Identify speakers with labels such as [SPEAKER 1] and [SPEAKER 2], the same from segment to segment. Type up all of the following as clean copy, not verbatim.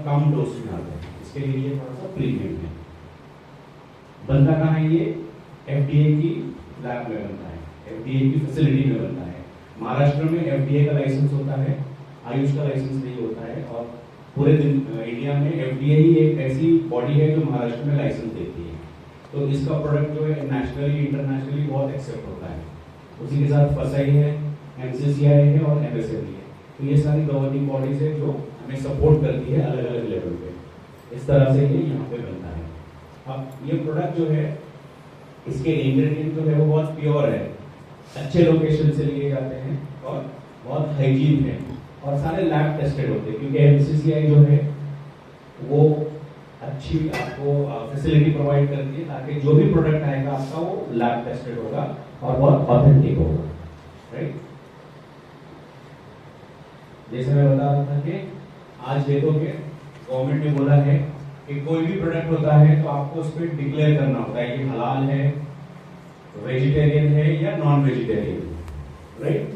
[SPEAKER 1] कम dose में आते हैं, इसके लिए ये थोड़ा सा प्रीमियम है। बनता कहाँ है ये? एफडीए की लैब में बनता है, एफडीए की फैसिलिटी में बनता है। महाराष्ट्र में एफडीए का लाइसेंस होता है, आयुष का लाइसेंस नहीं होता है। और पूरे इंडिया में एफडीए ही एक ऐसी बॉडी है जो महाराष्ट्र में लाइसेंस देती है। तो इसका प्रोडक्ट जो है नेशनली इंटरनेशनली बहुत एक्सेप्ट होता है। उसी के साथ फसाई है, एमसीसीआई है और एमएसएमई है। तो ये सारी गवर्निंग बॉडीज है जो हमें सपोर्ट करती है अलग अलग लेवल पे। इस तरह से ये यहाँ पे बनता है। अब ये प्रोडक्ट जो है, इसके इंग्रेडिएंट जो है वो बहुत प्योर है, अच्छे लोकेशन से लिए जाते हैं और बहुत हाइजीन है और सारे लैब टेस्टेड होते हैं, क्योंकि एमसीसीआई जो है वो अच्छी आपको फैसिलिटी प्रोवाइड करती है ताकि जो भी प्रोडक्ट आएगा आपका वो लैब टेस्टेड होगा और बहुत ऑथेंटिक होगा, राइट। जैसे मैं बता रहा था कि आज देखोगे गवर्नमेंट ने बोला है कि कोई भी प्रोडक्ट होता है तो आपको उस पर डिक्लेयर करना होता है कि हलाल है, वेजिटेरियन है या नॉन वेजिटेरियन, राइट।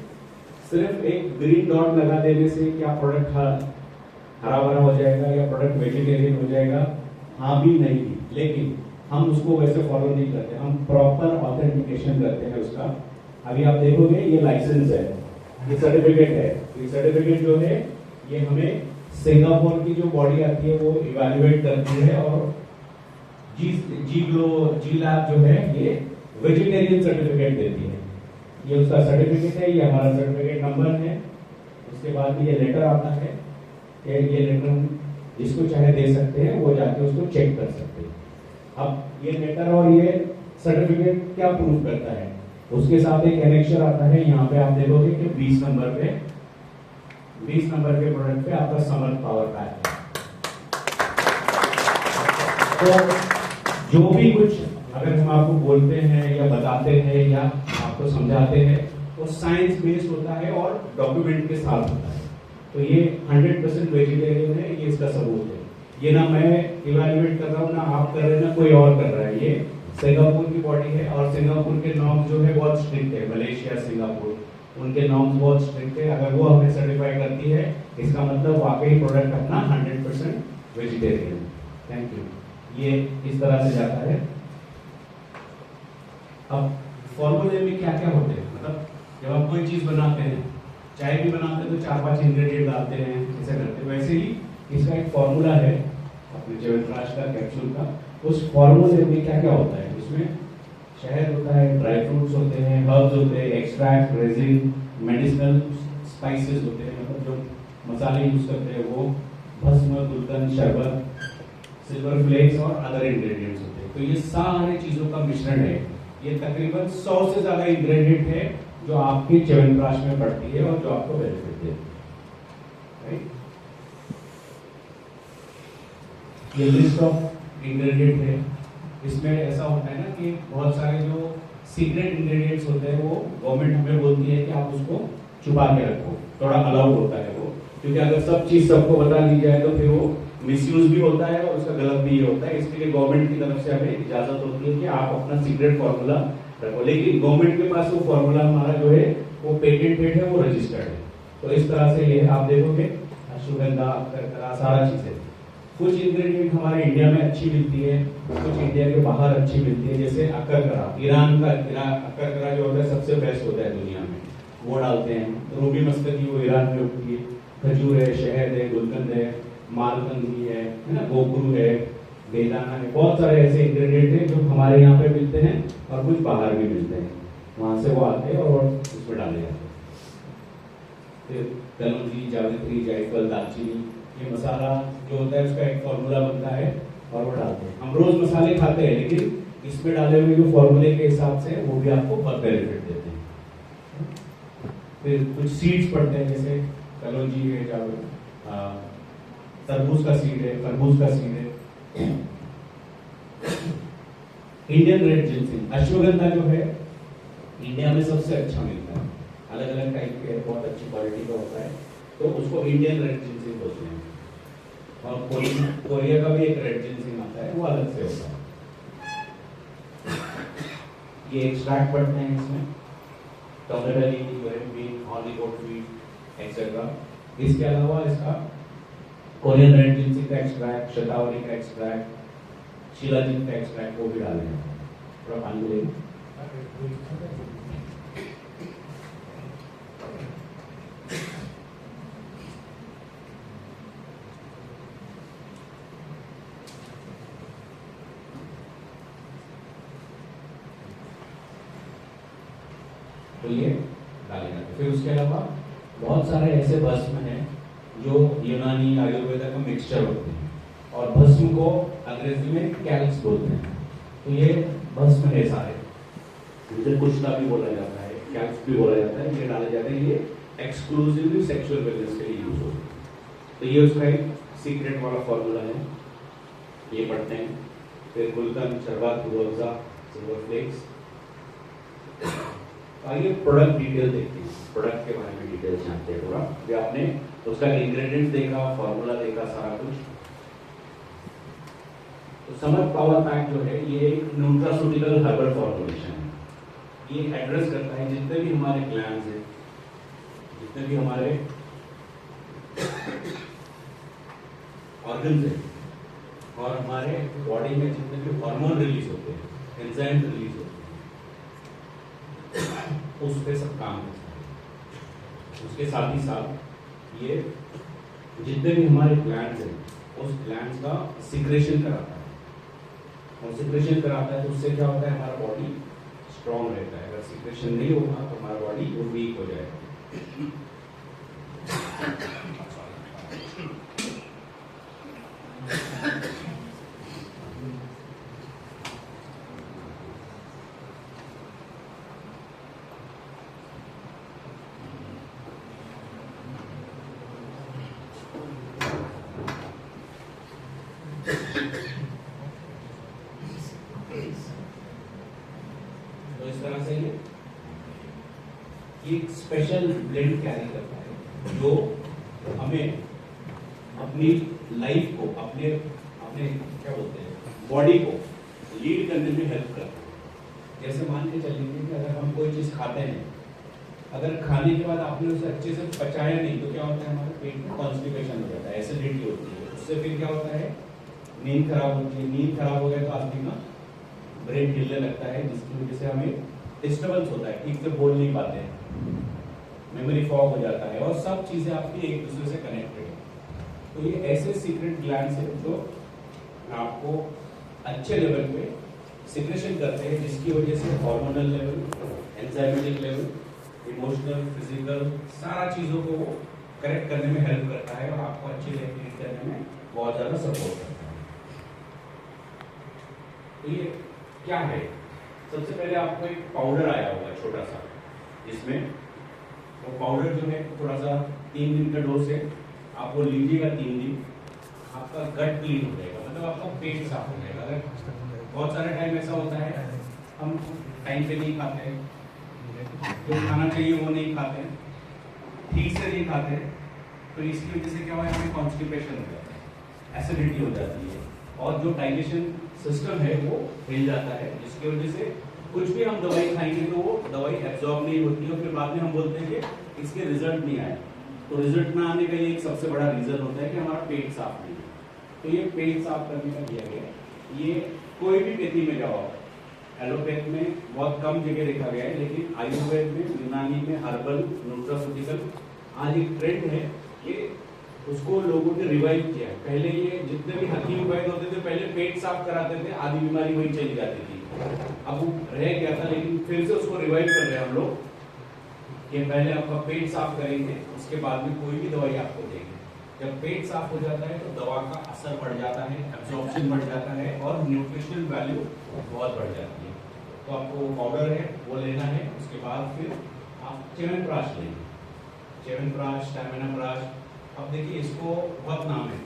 [SPEAKER 1] सिर्फ एक ग्रीन डॉट लगा देने से क्या प्रोडक्ट हरा भरा हो जाएगा या प्रोडक्ट वेजिटेरियन हो जाएगा? हाँ भी नहीं भी, लेकिन हम उसको वैसे फॉलो नहीं करते, हम प्रॉपर ऑथेंटिकेशन करते हैं उसका। अभी आप देखोगे ये लाइसेंस है, ये सर्टिफिकेट है। ये सर्टिफिकेट जो है ये हमें सिंगापुर की जो बॉडी आती है वो इवैल्यूएट करती है और जी लैब जो है ये वेजिटेरियन सर्टिफिकेट देती है। ये उसका सर्टिफिकेट है, ये हमारा सर्टिफिकेट नंबर है। उसके बाद ये लेटर आता है, ये लेटर जिसको चाहे दे सकते हैं, वो जाके उसको चेक कर सकते हैं। अब ये लेटर और ये सर्टिफिकेट क्या प्रूव करता है? उसके साथ एक एनेक्चर आता है। यहाँ पे आप देखोगे कि 20 नंबर के प्रोडक्ट पे आपका समर्थ पावर पैक है। तो जो भी कुछ अगर हम आपको बोलते हैं या बताते हैं या आपको समझाते हैं तो साइंस बेस्ड होता है और डॉक्यूमेंट के साथ होता है। तो ये 100% वेजिटेरियन है, ये इसका सबूत है। ये ना मैं इवैल्यूएट कर रहा हूँ, ना आप कर रहे हैं, ना कोई और कर रहा है। ये सिंगापुर की बॉडी है और सिंगापुर के नॉर्म्स जो है बहुत स्ट्रिक्ट है। मलेशिया, सिंगापुर, उनके नॉर्म्स बहुत स्ट्रिक्ट है। अगर वो हमें सर्टिफाई करती है इसका मतलब वाकई प्रोडक्ट अपना 100% वेजिटेरियन। Thank you. ये इस तरह से जाता है। अब फॉर्मूले में क्या क्या होते हैं, मतलब जब आप कोई चीज बनाते हैं, चाय भी बनाते हैं तो 4-5 इंग्रेडिएंट डालते हैं, ऐसे करते हैं। वैसे ही इसका एक फॉर्मूला है अपने च्यवनप्राश का, कैप्सूल का। उस फॉर्मूले में क्या क्या होता है? उसमें शहद होता है, ड्राई फ्रूट्स होते हैं, हर्ब्स होते हैं, एक्सट्रैक्ट, रेजिन, मेडिसिनल स्पाइसेस होते हैं, मतलब जो मसाले यूज करते हैं वो, भस्म, गुलकंद, शरबत, सिल्वर फ्लेक्स और अदर इंग्रेडिएंट्स होते हैं। तो ये सारे चीजों का मिश्रण है। ये तकरीबन 100 से ज्यादा इंग्रेडिएंट है जो आपके च्यवनप्राश में पड़ती है और जो आपको बेनिफिट देती है, राइट। ये लिस्ट ऑफ इंग्रेडिएंट है। इसमें ऐसा होता है ना कि बहुत सारे जो सीक्रेट इंग्रेडिएंट्स होते हैं वो गवर्नमेंट हमें बोलती है कि आप उसको छुपा के रखो, थोड़ा अलाउड होता है वो, क्योंकि अगर सब चीज सबको बता दी जाए तो फिर वो मिसयूज भी होता है और उसका गलत भी ये होता है। इसके लिए गवर्नमेंट की तरफ से हमें इजाजत होती है कि आप अपना सीक्रेट फॉर्मूला रखो, लेकिन गवर्नमेंट के पास वो फॉर्मूला हमारा जो है वो पेटेंटेड है, वो रजिस्टर्ड है। तो इस तरह से ये आप देखोगे अश्वगंधा, करकरा, सारा चीजें। कुछ इंग्रेडिएंट हमारे इंडिया में अच्छी मिलती है, कुछ इंडिया के बाहर अच्छी मिलती है। जैसे अकरकरा, ईरान का अकरकरा जो होता है सबसे बेस्ट होता है दुनिया में, वो डालते हैं। रूबी मस्कती वो ईरान में उगती है। खजूर है, शहद है, गुलकंद है, मालकंदी है ना, गोगरू है, बेदाना है। बहुत सारे ऐसे इंग्रेडिएंट हैं जो हमारे यहाँ पे मिलते हैं और कुछ बाहर भी मिलते हैं। वहां से वो आते हैं और उसमें डाले जाते हैं। फिर कलौंजी, जावित्री, जायफल, दालचीनी, ये मसाला जो होता है उसका एक फॉर्मूला बनता है और वो डालते हैं। हम रोज मसाले खाते हैं, लेकिन इसमें डाले हुए जो फॉर्मूले के हिसाब से वो भी आपको बहुत बेनिफिट देते हैं। फिर कुछ सीड्स पड़ते हैं, जैसे कलौंजी है, तरबूज का सीड है, खरबूज का सीड है। इंडियन रेड जिनसिंग, अश्वगंधा जो है इंडिया में सबसे अच्छा मिलता है। अलग अलग टाइप के बहुत अच्छी क्वालिटी का होता है, तो उसको इंडियन रेड जिनसिंग बोलते हैं। और कोरिया का भी एक रेड जिनसिंग आता है, वो अलग से होता है। ये एक्सट्रैक्ट पड़ते हैं इसमें, टोमेटोली, ऑलिगोट वीट एक्सेट्रा। इसके अलावा इसका कोरियन रेड जिंसी का एक्सट्रैक्ट, शतावरी का एक्सट्रैक्ट, शिलाजीत का एक्सट्रैक्ट वो भी डालें। थोड़ा पानी लेंगे। तो ये डाले जाते हैं। फिर उसके अलावा बहुत सारे ऐसे भस्म हैं जो यूनानी आयुर्वेदा का मिक्सचर होते हैं, और भस्म को अंग्रेजी में कैल्क्स बोलते हैं। तो ये भस्म है सारे, जिसे कुश्ता भी बोला जाता है, कैल्क्स भी बोला जाता है, ये डाले जाते हैं। ये एक्सक्लूसिवली सेक्सुअल वेलनेस के लिए यूज होते हैं। तो ये उसका एक सीक्रेट वाला फॉर्मूला है, ये पढ़ते हैं। फिर गुलकंद, शरबत, रूह-अफ़ज़ा, सिल्वर फ्लेक्स। आइए प्रोडक्ट डिटेल देखते हैं, प्रोडक्ट के बारे में डिटेल्स जानते हैं थोड़ा। जो आपने उसका इंग्रेडिएंट्स देखा, फॉर्मूला देखा, सारा कुछ। तो समर पावर पैक जो है ये एक न्यूट्रास्यूटिकल हर्बल फॉर्मुलेशन है। ये एड्रेस करता है जितने भी हमारे ग्लैंड्स हैं, जितने भी हमारे ऑर्गन्स हैं, और हमारे बॉडी में जितने भी हार्मोन रिलीज होते हैं, एंजाइम रिलीज होते हैं, उस पे सब काम करता है। उसके साथ ही साथ ये जितने भी हमारे ग्लैंड्स हैं, उस ग्लैंड्स का सिक्रेशन कराता है, और सिक्रेशन कराता है तो उससे क्या होता है, हमारा बॉडी स्ट्रॉन्ग रहता है। अगर सिक्रेशन नहीं होगा तो हमारा बॉडी वो वीक हो जाएगा। तो इस तरह से ये स्पेशल ब्लेंड कैरी करता है जो हमें अपनी लाइफ को, अपने अपने क्या बोलते हैं, बॉडी को लीड करने में हेल्प करता है। जैसे मान के चलेंगे कि अगर हम कोई चीज खाते हैं, अगर खाने के बाद आपने उसे अच्छे से पचाया नहीं तो क्या होता है, हमारे पेट में कॉन्स्टिपेशन हो जाता है, एसिडिटी होती है। उससे फिर क्या होता है, नींद खराब होती है। नींद खराब हो गया तो आदमी का ब्रेन हिलने लगता है, जिसकी वजह से हमें डिस्टर्बेंस होता है, ठीक से बोल नहीं पाते हैं, मेमोरी फॉग हो जाता है, और सब चीजें आपकी एक दूसरे से कनेक्टेड है। तो ये ऐसे सीक्रेट ग्लैंड्स हैं जो आपको अच्छे लेवल पे सिक्रेशन करते हैं, जिसकी वजह से hormonal level, enzymatic level, emotional, physical, सारा चीजों को वो करेक्ट करने में हेल्प करता है, और आपको अच्छी लाइफ लीड करने में बहुत ज्यादा सपोर्ट करता है। तो ये क्या है, सबसे पहले आपको एक पाउडर आया होगा छोटा सा, जिसमें वो पाउडर जो है थोड़ा सा 3 दिन का डोज है, आप वो लीजिएगा 3 दिन, आपका गट क्लीन हो जाएगा, मतलब आपका पेट साफ हो जाएगा। अगर बहुत सारे टाइम ऐसा होता है हम टाइम पे नहीं खाते हैं, जो खाना चाहिए वो नहीं खाते हैं, ठीक से नहीं खाते हैं, तो इसकी वजह से क्या हुआ है, हमें कॉन्स्टिपेशन हो जाता है, एसिडिटी हो जाती है, और जो डाइजेशन सिस्टम है वो हिल जाता है, जिसकी वजह से कुछ भी हम दवाई खाएंगे तो वो दवाई एब्जॉर्ब नहीं होती है, और फिर बाद में हम बोलते हैं कि इसके रिजल्ट नहीं आए। तो रिजल्ट ना आने का ये एक सबसे बड़ा रीजन होता है कि हमारा पेट साफ नहीं है। तो ये पेट साफ करने का दिया गया। ये कोई भी पेथी में जाओ, एलोपैथ में बहुत कम जगह देखा गया है, लेकिन आयुर्वेद में, यूनानी में, हर्बल, न्यूट्रास्यूटिकल आज एक ट्रेंड है कि उसको लोगों ने रिवाइव किया। पहले ये जितने भी हकीम वैद्य होते थे, पहले पेट साफ कराते थे, आधी बीमारी वही चली जाती थी। अब वो रह गया था, लेकिन फिर से उसको रिवाइव कर रहे हैं हम लोग कि पहले आपका पेट साफ करेंगे, उसके बाद में कोई भी दवाई आपको देंगे। जब पेट साफ हो जाता है तो दवा का असर बढ़ जाता है, एब्जॉर्प्शन बढ़ जाता है, और न्यूट्रिशनल वैल्यू बहुत बढ़ जाती है। तो आपको वो पाउडर है वो लेना है। उसके बाद फिर आप च्यवनप्राश लेंगे, च्यवनप्राश, स्टैमिनाप्राश। अब देखिए इसको बहुत नाम है,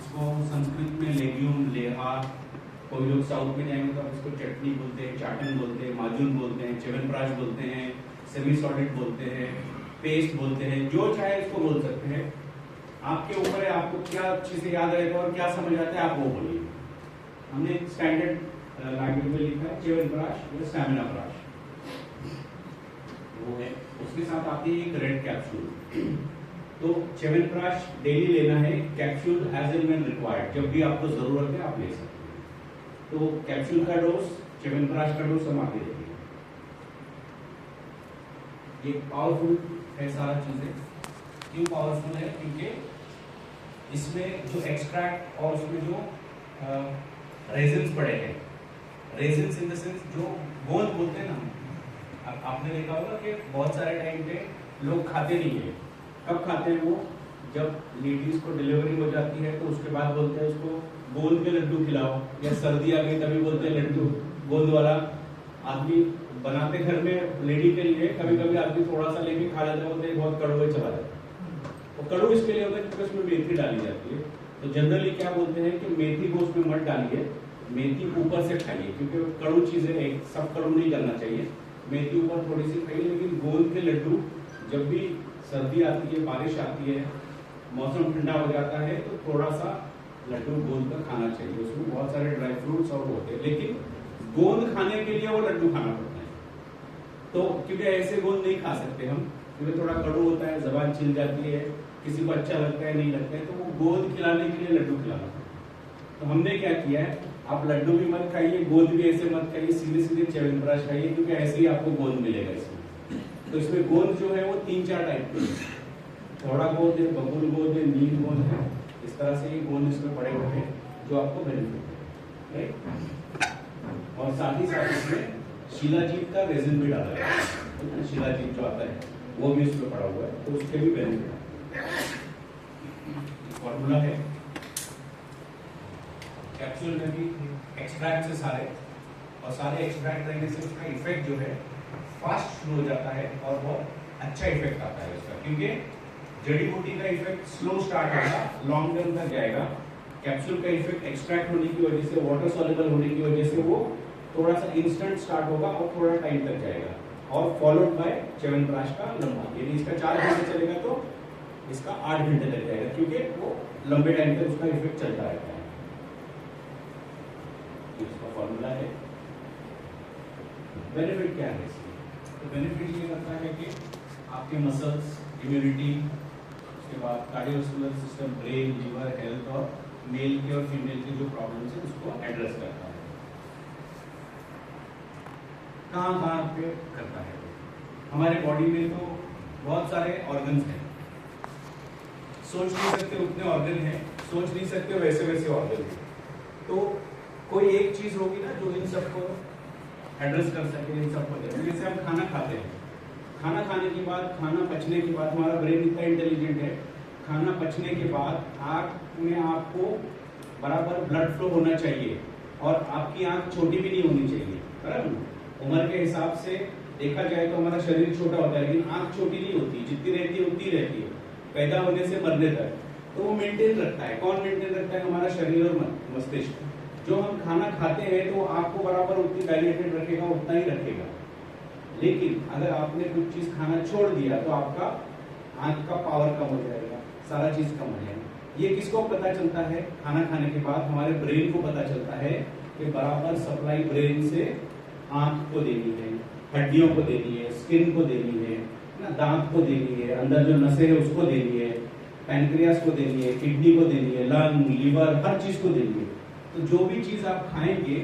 [SPEAKER 1] इसको संस्कृत में लेग्यूम, लेहा, कोई लोग साउथ में जाएंगे तो आप इसको चटनी बोलते हैं, चाटन बोलते हैं, माजून बोलते हैं, च्यवनप्राश बोलते हैं, सेमी सॉलिड बोलते हैं, पेस्ट बोलते हैं, जो चाहे इसको बोल सकते हैं। आपके ऊपर है, आपको क्या अच्छे से याद रहेगा और क्या समझ आता है आप वो बोलिए। हमने एक स्टैंडर्ड लैंग्वेज में लिखा है च्यवनप्राश और स्टैमिनाप्राश, वो है। उसके साथ आती है एक रेड कैप्सूल, तो च्यवनप्राश डेली लेना है, capsule as and when required, जब भी आपको जरूरत है आप ले सकते हैं। तो कैप्सूल का डोज, च्यवनप्राश का डोज हम आगे देखेंगे। ये पावरफुल है सारा चीजें। क्यों पावरफुल है? क्योंकि इसमें जो एक्सट्रैक्ट और उसमें जो रेजिन्स पड़े हैं, रेजिन्स इन द सेंस जो गोंद बोलते हैं ना, आपने देखा होगा कि बहुत सारे टाइम पे लोग खाते नहीं है। कब खाते हैं वो? जब लेडीज को डिलीवरी हो जाती है तो उसके बाद बोलते हैं उसको गोंद के लड्डू खिलाओ, या सर्दी आ गई तभी बोलते हैं लड्डू गोंद वाला। आदमी बनाते घर में लेडी के लिए, कभी कभी आदमी थोड़ा सा लेके खा लेता है, बोलते हैं बहुत कड़वा चला जाता है। वो कड़ू इसके लिए होता है क्योंकि उसमें मेथी डाली जाती है। तो जनरली क्या बोलते हैं कि मेथी को उसमें मत डालिए, मेथी ऊपर से खाइए, क्योंकि कड़ू चीजें सब कड़ू नहीं करना चाहिए। मेथी ऊपर थोड़ी सी खाइए, लेकिन गोंद के लड्डू जब भी सर्दी आती है, बारिश आती है, मौसम ठंडा हो जाता है, तो थोड़ा सा लड्डू गोंद का खाना चाहिए। उसमें बहुत सारे ड्राई फ्रूट्स और होते हैं, लेकिन गोंद खाने के लिए वो लड्डू खाना पड़ता है। तो क्योंकि ऐसे गोंद नहीं खा सकते हम, क्योंकि थोड़ा कड़ू होता है, जबान छिल जाती है, किसी को अच्छा लगता है नहीं लगता है, तो वो गोंद खिलाने के लिए लड्डू खिलाना पड़ता है। तो हमने क्या किया है, आप लड्डू भी मत खाइए, गोंद भी ऐसे मत खाइए, सीधे सीधे च्यवनप्राश खाइए, क्योंकि ऐसे ही आपको गोंद मिलेगा इसमें। तो इसमें गोंद जो है वो 3-4 टाइप के, थोड़ा गोंद है, बबूल गोंद है, नील गोंद है, इस तरह से ये गोंद इसमें पड़े हुए हैं जो आपको बेनिफिट है, राइट। और साथ ही साथ इसमें शिलाजीत का रेजिन भी डाला है, शिलाजीत जो आता है वो भी इसमें पड़ा हुआ है, तो उसके भी बेनिफिट है। फॉर्मूला है कैप्सूल में भी एक्सट्रैक्ट से सारे, और सारे एक्सट्रैक्ट रहने से उसका इफेक्ट जो है फास्ट शुरू हो जाता है और बहुत अच्छा इफेक्ट आता है उसका, क्योंकि जड़ी बूटी का इफेक्ट स्लो स्टार्ट होगा, लॉन्ग टर्म तक जाएगा। कैप्सूल का इफेक्ट एक्सट्रैक्ट होने की वजह से, वाटर सॉल्युबल होने की वजह से वो थोड़ा सा इंस्टेंट स्टार्ट होगा और थोड़ा टाइम तक जाएगा, और फॉलोड बाय च्यवनप्राश का लंबा। यदि इसका 4 घंटे चलेगा तो इसका 8 घंटे तक जाएगा, क्योंकि वो लंबे टाइम तक उसका इफेक्ट चलता रहता है। इसका फॉर्मूला है। बेनिफिट क्या है इसकी? तो बेनिफिट ये करता है कि आपके मसल्स, इम्यूनिटी, उसके बाद cardiovascular system, brain, liver health, और मेल के और फीमेल के जो प्रॉब्लम्स है उसको एड्रेस करता है। कहाँ पे करता है? हमारे बॉडी में तो बहुत सारे ऑर्गन्स हैं, सोच नहीं सकते उतने ऑर्गन हैं, सोच नहीं सकते वैसे वैसे ऑर्गन हैं। तो कोई एक चीज होगी ना जो इन सबको एड्रेस कर सके, इन सबको दे। जैसे हम खाना खाते हैं, खाना खाने के बाद, खाना पचने के बाद, हमारा ब्रेन इतना इंटेलिजेंट है, खाना पचने के बाद आँख में आपको बराबर ब्लड फ्लो होना चाहिए, और आपकी आँख छोटी भी नहीं होनी चाहिए, बराबर। उम्र के हिसाब से देखा जाए तो हमारा शरीर छोटा होता है, लेकिन आँख छोटी नहीं होती, जितनी रहती है उतनी रहती है, पैदा होने से मरने तक। तो वो मेंटेन रखता है। कौन मेंटेन रखता है? हमारा शरीर और मस्तिष्क। जो हम खाना खाते हैं तो आपको बराबर उतनी डायलेटेड रखेगा, उतना ही रखेगा। लेकिन अगर आपने कुछ चीज खाना छोड़ दिया तो आपका आंख का पावर कम हो जाएगा, सारा चीज कम हो जाएगा। ये किसको पता चलता है? खाना खाने के बाद हमारे ब्रेन को पता चलता है कि बराबर सप्लाई ब्रेन से आंख को देनी है, हड्डियों को देनी है, स्किन को देनी है ना, दांत को देनी है, अंदर जो नसें है उसको देनी है, पैनक्रियास को देनी है, किडनी को देनी है, लंग, लीवर, हर चीज को देनी है। तो जो भी चीज आप खाएंगे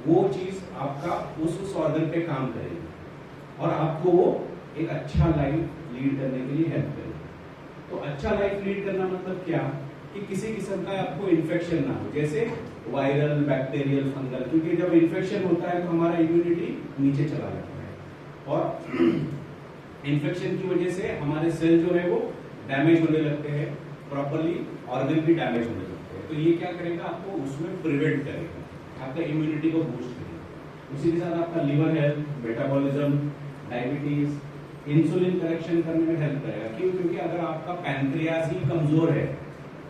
[SPEAKER 1] वो चीज आपका उस ऑर्गन पे काम करेगी और आपको वो एक अच्छा लाइफ लीड करने के लिए हेल्प करेगी। तो अच्छा लाइफ लीड करना मतलब क्या? कि किसी किस्म का आपको इन्फेक्शन ना हो, जैसे वायरल, बैक्टीरियल, फंगल। क्योंकि जब इन्फेक्शन होता है तो हमारा इम्यूनिटी नीचे चला जाता है और इन्फेक्शन की वजह से हमारे सेल जो है वो डैमेज होने लगते हैं, प्रॉपरली ऑर्गन भी डैमेज होने लगते हैं। तो ये क्या करेगा? आपको उसमें प्रिवेंट करेगा, आपका इम्यूनिटी को बूस्ट करेगा। उसी के साथ आपका liver health, metabolism, diabetes, insulin correction करने में हेल्प करेगा। क्यों? क्योंकि अगर आपका पैनक्रियास ही कमजोर है,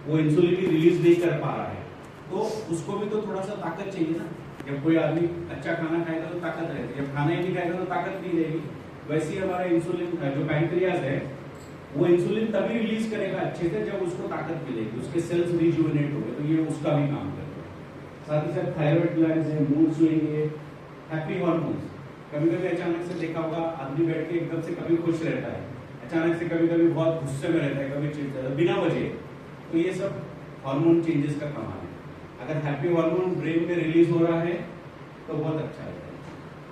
[SPEAKER 1] वो इंसुलिन भी रिलीज नहीं कर पा रहा है, तो उसको भी तो थोड़ा सा ताकत चाहिए ना। जब कोई आदमी अच्छा खाना खाएगा तो ताकत रहेगी, जब खाना ही नहीं खाएगा तो ताकत नहीं रहेगी। वैसे ही हमारा इंसुलिन जो पैनक्रियास है वो इंसुलिन तभी रिलीज करेगा अच्छे से जब उसको ताकत मिलेगी, उसके सेल्स रिजुविनेट होंगे, तो ये उसका भी काम करेगा। साथ ही साथ थायराइड ग्लैंड है, मूड स्विंग है, हैप्पी हार्मोन्स। कभी कभी अचानक से देखा होगा आदमी बैठ के एकदम से कभी खुश रहता है, अचानक से कभी कभी बहुत गुस्से में रहता है, कभी चिढ़ता है बिना वजह, तो ये सब हार्मोन चेंजेस का कमाल है। अगर हैप्पी हार्मोन ब्रेन में रिलीज हो रहा है तो बहुत अच्छा है।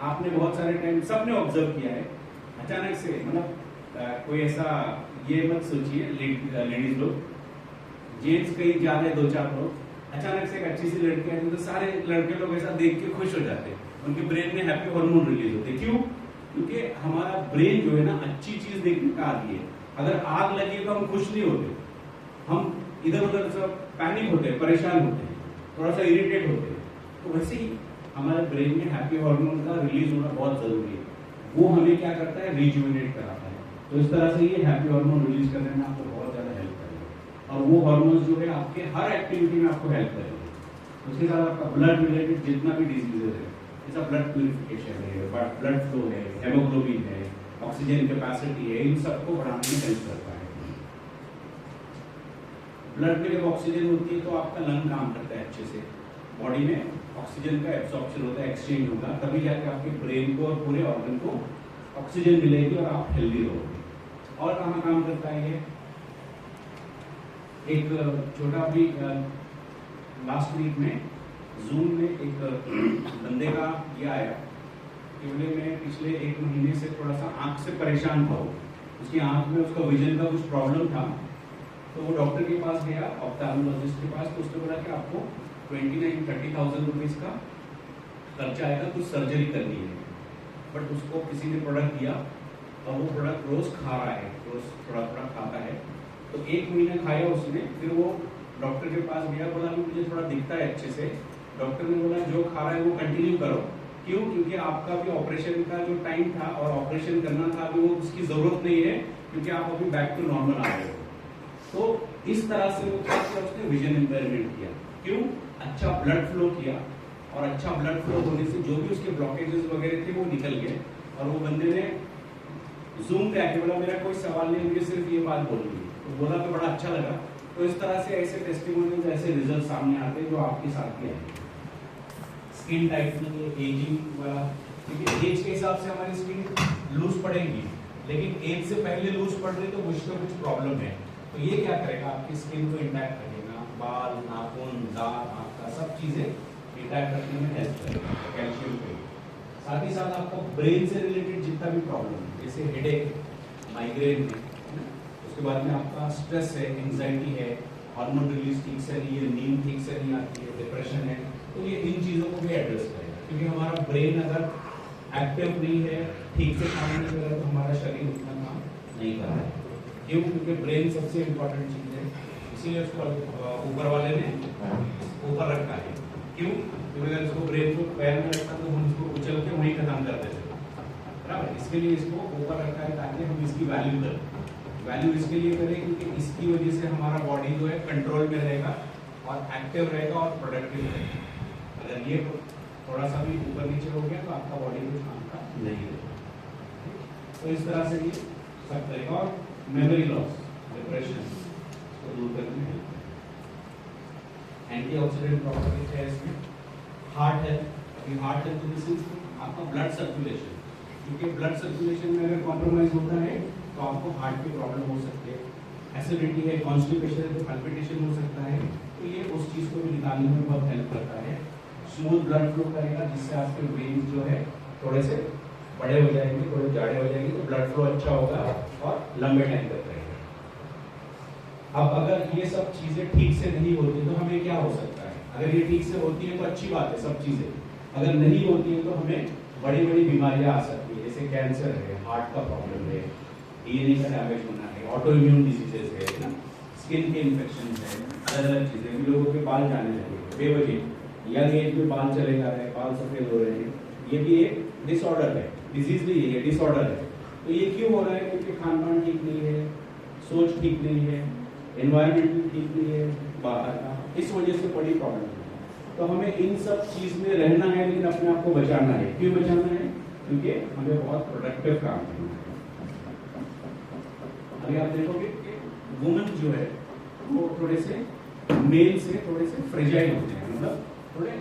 [SPEAKER 1] आपने बहुत सारे टाइम सबने ऑब्जर्व किया है, अचानक से मतलब कोई ऐसा ये मत सोचिए लेडीज लोग, जेंट्स कहीं जा रहे 2-4 लोग, अचानक से एक अच्छी सी लड़की आती है तो सारे लड़के लोग ऐसा देख के खुश हो जाते हैं, उनके ब्रेन में हैप्पी हार्मोन रिलीज होते हैं। क्यों? क्योंकि हमारा ब्रेन जो है ना अच्छी चीज देखने का आदी है। अगर आग लगी तो हम खुश नहीं होते, हम इधर उधर सब पैनिक होते हैं, परेशान होते हैं, थोड़ा सा इरिटेट होते हैं। तो वैसे ही हमारे ब्रेन में हैप्पी हार्मोन का रिलीज होना बहुत जरूरी है। वो हमें क्या करता है, रिजुविनेट कराता है। तो इस तरह से ये हैप्पी हार्मोन रिलीज करने में आपको बहुत ज्यादा हेल्प करेगा, और वो हार्मोन्स जो है आपके हर एक्टिविटी में आपको हेल्प करेंगे। उसके साथ आपका ब्लड रिलेटेड जितना भी डिजीजेज है, जैसा ब्लड प्यूरिफिकेशन है, ब्लड फ्लो है, हेमोग्लोबिन है, ऑक्सीजन कैपेसिटी है, इन सबको बढ़ाने में हेल्प करता है। ब्लड में जब ऑक्सीजन होती है तो आपका लंग काम करता है अच्छे से, बॉडी में ऑक्सीजन का एब्सॉर्प्शन होता है, एक्सचेंज होगा, तभी जाके आपके ब्रेन को और पूरे ऑर्गन को ऑक्सीजन मिलेगी और आप हेल्दी रहोगे। और कहाँ काम करता है ये? एक छोटा भी लास्ट वीक में जूम में एक बंदे का ये आया कि बोले मैं पिछले 1 महीने से थोड़ा सा आंख से परेशान था, उसकी आंख में उसका विजन का कुछ प्रॉब्लम था। तो वो डॉक्टर के पास गया, ऑप्थेल्मोलॉजिस्ट के पास, तो उसने बोला कि आपको 29-30,000 रुपीज का खर्चा आएगा, कुछ सर्जरी करनी है। बट उसको किसी ने प्रोडक्ट दिया और वो प्रोडक्ट रोज खा रहा है, रोज थोड़ा थोड़ा खाता है। तो 1 महीना खाया उसने, फिर वो डॉक्टर के पास गया, बोला मुझे थोड़ा दिखता है अच्छे से। डॉक्टर ने बोला जो खा रहा है वो कंटिन्यू करो। क्यों? क्योंकि आपका भी ऑपरेशन का जो टाइम था और ऑपरेशन करना था अभी, वो उसकी जरूरत नहीं है, क्योंकि आप अभी बैक टू नॉर्मल आ रहे हो। तो इस तरह से वो क्या किया, उसने विजन इंपेयरमेंट किया। क्यों? अच्छा ब्लड फ्लो किया, और अच्छा ब्लड फ्लो होने से जो भी उसके ब्लॉकेजेस वगैरह थे वो निकल गए। और वो बंदे ने जूम पे आके बोला मेरा कोई सवाल नहीं, मुझे सिर्फ ये बात बोलनी है। तो बोला तो बड़ा अच्छा लगा। तो इस तरह से ऐसे टेस्टिमोनियल्स, ऐसे रिजल्ट सामने आते हैं जो आपके साथ भी आए। स्किन टाइप नहीं है, एजिंग वाला, क्योंकि एज के हिसाब से हमारी स्किन लूज पड़ेगी, लेकिन एज से पहले लूज पड़ रही तो कुछ तो कुछ प्रॉब्लम है। तो ये क्या करेगा, आपकी स्किन को इंटैक्ट रखेगा, बाल, नाखून, दांत, आपका सब चीजें इंटैक्ट रखने में हेल्प करेगा कैल्शियम पे। साथ ही साथ आपका ब्रेन से रिलेटेड जितना भी प्रॉब्लम है, जैसे हेडेक, माइग्रेन है, उसके बाद में आपका स्ट्रेस है, एंजाइटी है, हार्मोन रिलीज ठीक से नहीं है, नींद ठीक से नहीं आती है, डिप्रेशन है, तो ये इन चीजों को भी एड्रेस करेगा। क्योंकि हमारा ब्रेन अगर एक्टिव नहीं है, ठीक से काम नहीं कर रहा, तो हमारा शरीर उतना काम नहीं कर रहा है। क्यों? क्योंकि ब्रेन सबसे इम्पोर्टेंट चीज है, इसीलिए उसको ऊपर वाले ने ऊपर रखा है। क्यों? क्योंकि अगर इसको ब्रेन को पैर में रखा तो हम इसको उछल के वहीं खत्म कर देते हैं, बराबर। इसके लिए इसको ऊपर रखा है ताकि हम इसकी वैल्यू करें। वैल्यू इसके लिए करें क्योंकि इसकी वजह से हमारा बॉडी जो है कंट्रोल में रहेगा और एक्टिव रहेगा और प्रोडक्टिव रहेगा। अगर ये थोड़ा सा भी ऊपर नीचे हो गया तो आपका बॉडी कुछ काम का नहीं रहेगा। तो इस तरह से ये सब करेगा। और मेमोरी लॉस, डिप्रेशन को दूर करने में एंटीऑक्सीडेंट प्रॉपर्टीज है इसमें। Heart health, heart health means आपका ब्लड सर्कुलेशन, क्योंकि ब्लड सर्कुलेशन में अगर कॉम्प्रोमाइज होता है तो आपको हार्ट की प्रॉब्लम हो सकती है। एसिडिटी है, कॉन्स्टिपेशन है, तो पल्पिटेशन हो सकता है। तो ये उस चीज को भी निकालने में बहुत हेल्प करता है। स्मूथ ब्लड फ्लो करेगा, जिससे आपके वेन्स जो है थोड़े से बड़े हो जाएंगे, थोड़े जाड़े हो जाएंगे, तो ब्लड फ्लो अच्छा होगा और लंबे टाइम तक रहेगा। अब अगर ये सब चीजें ठीक से नहीं होती तो हमें क्या हो सकता है? अगर ये ठीक से होती है तो अच्छी बात है सब चीजें, अगर नहीं होती है तो हमें बड़ी बड़ी बीमारियां आ सकती है, जैसे कैंसर है, हार्ट का प्रॉब्लम है, डीएनए का डैमेज होना है, ऑटो इम्यून डिजीजेस है ना, स्किन के इन्फेक्शन है, अलग अलग चीजें। लोगों के बाल जाने लगेंगे बेवजह, यंग एज में बाल चले जा रहे हैं, बाल सफेद हो रहे हैं, ये भी एक डिसऑर्डर है, डिजीज नहीं है, ये डिसऑर्डर है। तो ये क्यों हो रहा है? क्योंकि खान पान ठीक नहीं है, सोच ठीक नहीं है, एनवायरमेंट ठीक नहीं है बाहर का, इस वजह से बड़ी प्रॉब्लम है। तो हमें इन सब चीज में रहना है, लेकिन अपने आप को बचाना है। क्यों बचाना है? क्योंकि हमें बहुत प्रोडक्टिव काम करना है। अभी आप देखोगे कि वुमेन जो है वो थोड़े से मेल से थोड़े से फ्रेजाइल होते हैं, मतलब थोड़े